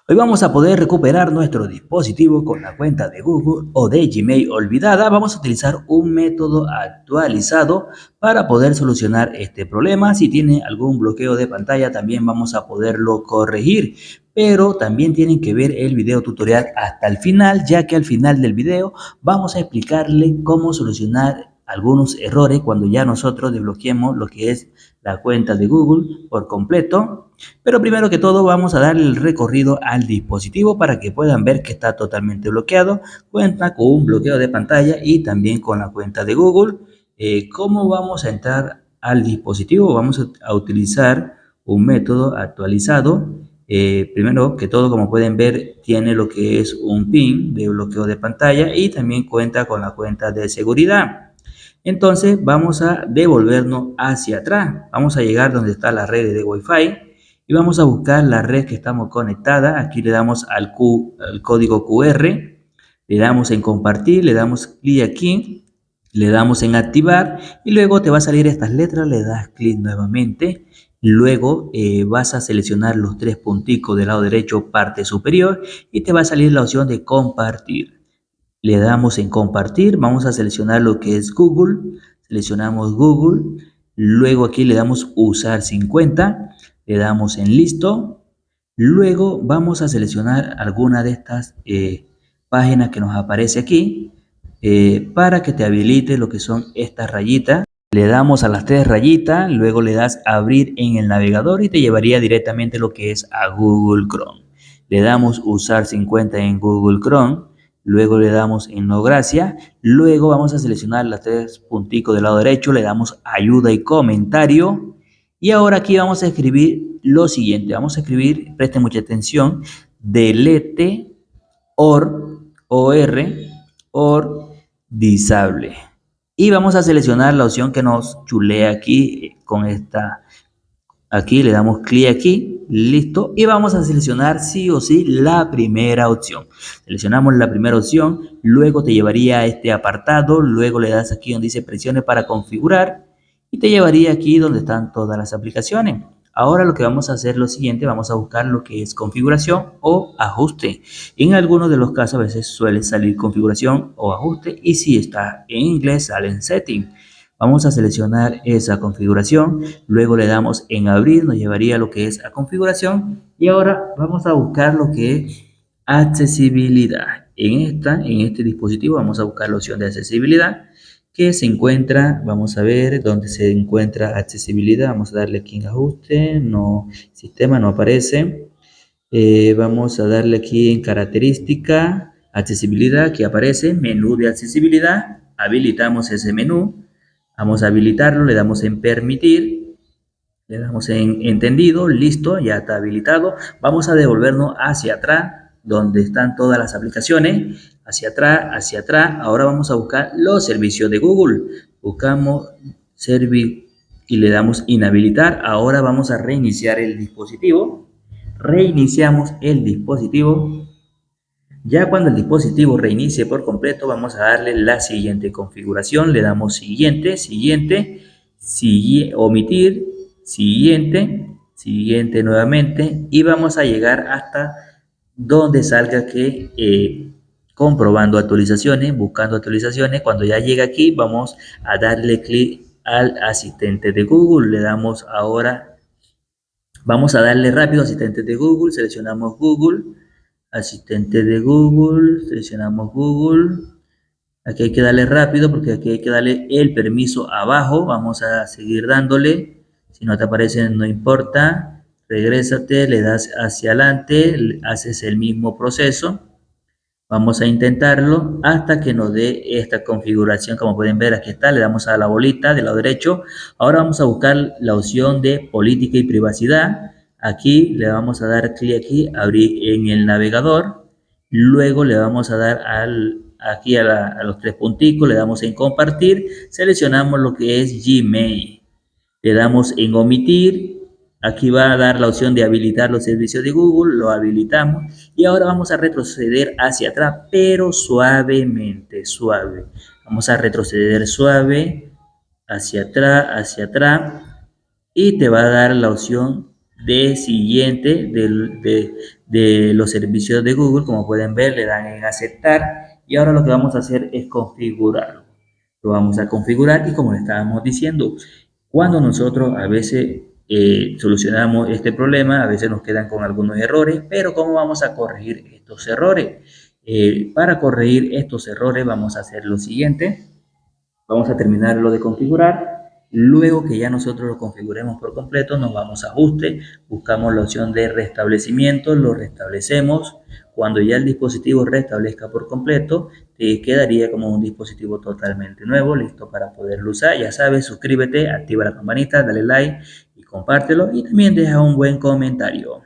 Hoy vamos a poder recuperar nuestro dispositivo con la cuenta de Google o de Gmail olvidada. Vamos a utilizar un método actualizado para poder solucionar este problema. Si tiene algún bloqueo de pantalla, también vamos a poderlo corregir. Pero también tienen que ver el video tutorial hasta el final, ya que al final del video vamos a explicarle cómo solucionar algunos errores cuando ya nosotros desbloqueemos lo que es la cuenta de Google por completo. Pero primero que todo vamos a darle el recorrido al dispositivo para que puedan ver que está totalmente bloqueado. Cuenta con un bloqueo de pantalla y también con la cuenta de Google. ¿Cómo vamos a entrar al dispositivo? Vamos a utilizar un método actualizado. Primero que todo, como pueden ver, tiene lo que es un PIN de bloqueo de pantalla y también cuenta con la cuenta de seguridad. Entonces vamos a devolvernos hacia atrás. Vamos a llegar donde está la red de Wi-Fi y vamos a buscar la red que estamos conectada. Aquí le damos al código QR, le damos en compartir, le damos clic aquí, le damos en activar y luego te va a salir estas letras, le das clic nuevamente. Luego vas a seleccionar los tres punticos del lado derecho, parte superior, y te va a salir la opción de compartir. Le damos en compartir, vamos a seleccionar lo que es Google, seleccionamos Google, luego aquí le damos usar 50, le damos en listo, luego vamos a seleccionar alguna de estas páginas que nos aparece aquí para que te habilite lo que son estas rayitas. Le damos a las tres rayitas, luego le das a abrir en el navegador y te llevaría directamente lo que es a Google Chrome. Le damos usar 50 en Google Chrome, luego le damos en no gracias, luego vamos a seleccionar las tres punticos del lado derecho, le damos ayuda y comentario y ahora aquí vamos a escribir lo siguiente, vamos a escribir, presten mucha atención, delete or disable. Y vamos a seleccionar la opción que nos chulea aquí con esta. Aquí le damos clic aquí, listo. Y vamos a seleccionar sí o sí la primera opción. Seleccionamos la primera opción, luego te llevaría a este apartado, luego le das aquí donde dice presione para configurar y te llevaría aquí donde están todas las aplicaciones. Ahora lo que vamos a hacer es lo siguiente, vamos a buscar lo que es configuración o ajuste. En algunos de los casos a veces suele salir configuración o ajuste y si está en inglés sale en setting. Vamos a seleccionar esa configuración, luego le damos en abrir, nos llevaría a lo que es a configuración y ahora vamos a buscar lo que es accesibilidad. En este dispositivo vamos a buscar la opción de accesibilidad que se encuentra, vamos a ver dónde se encuentra accesibilidad, vamos a darle aquí en ajuste, no, sistema no aparece, vamos a darle aquí en característica, accesibilidad que aparece, menú de accesibilidad, habilitamos ese menú, vamos a habilitarlo, le damos en permitir, le damos en entendido, listo, ya está habilitado, vamos a devolvernos hacia atrás, donde están todas las aplicaciones, hacia atrás, ahora vamos a buscar los servicios de Google, buscamos servir y le damos inhabilitar, ahora vamos a reiniciar el dispositivo, reiniciamos el dispositivo, ya cuando el dispositivo reinicie por completo vamos a darle la siguiente configuración, le damos siguiente, omitir, siguiente nuevamente y vamos a llegar hasta donde salga que comprobando actualizaciones, buscando actualizaciones. Cuando ya llegue aquí vamos a darle clic al asistente de Google, le damos ahora, vamos a darle rápido asistente de Google, seleccionamos Google, asistente de Google, seleccionamos Google, aquí hay que darle rápido porque aquí hay que darle el permiso abajo, vamos a seguir dándole, si no te aparece no importa, regrésate, le das hacia adelante, haces el mismo proceso, vamos a intentarlo hasta que nos dé esta configuración, como pueden ver aquí está, le damos a la bolita del lado derecho, ahora vamos a buscar la opción de política y privacidad, aquí le vamos a dar clic aquí, abrir en el navegador, luego le vamos a dar aquí a los tres punticos, le damos en compartir, seleccionamos lo que es Gmail, le damos en omitir, aquí va a dar la opción de habilitar los servicios de Google, lo habilitamos y ahora vamos a retroceder hacia atrás, pero suavemente, suave. Vamos a retroceder suave hacia atrás y te va a dar la opción de siguiente de los servicios de Google. Como pueden ver, le dan en aceptar y ahora lo que vamos a hacer es configurarlo. Lo vamos a configurar y como le estábamos diciendo, cuando nosotros a veces solucionamos este problema, a veces nos quedan con algunos errores, pero ¿cómo vamos a corregir estos errores? Para corregir estos errores vamos a hacer lo siguiente. Vamos a terminarlo de configurar. Luego que ya nosotros lo configuremos por completo, nos vamos a ajuste, buscamos la opción de restablecimiento, lo restablecemos. Cuando ya el dispositivo restablezca por completo, te quedaría como un dispositivo totalmente nuevo, listo para poderlo usar. Ya sabes, suscríbete, activa la campanita, dale like y compártelo y también deja un buen comentario.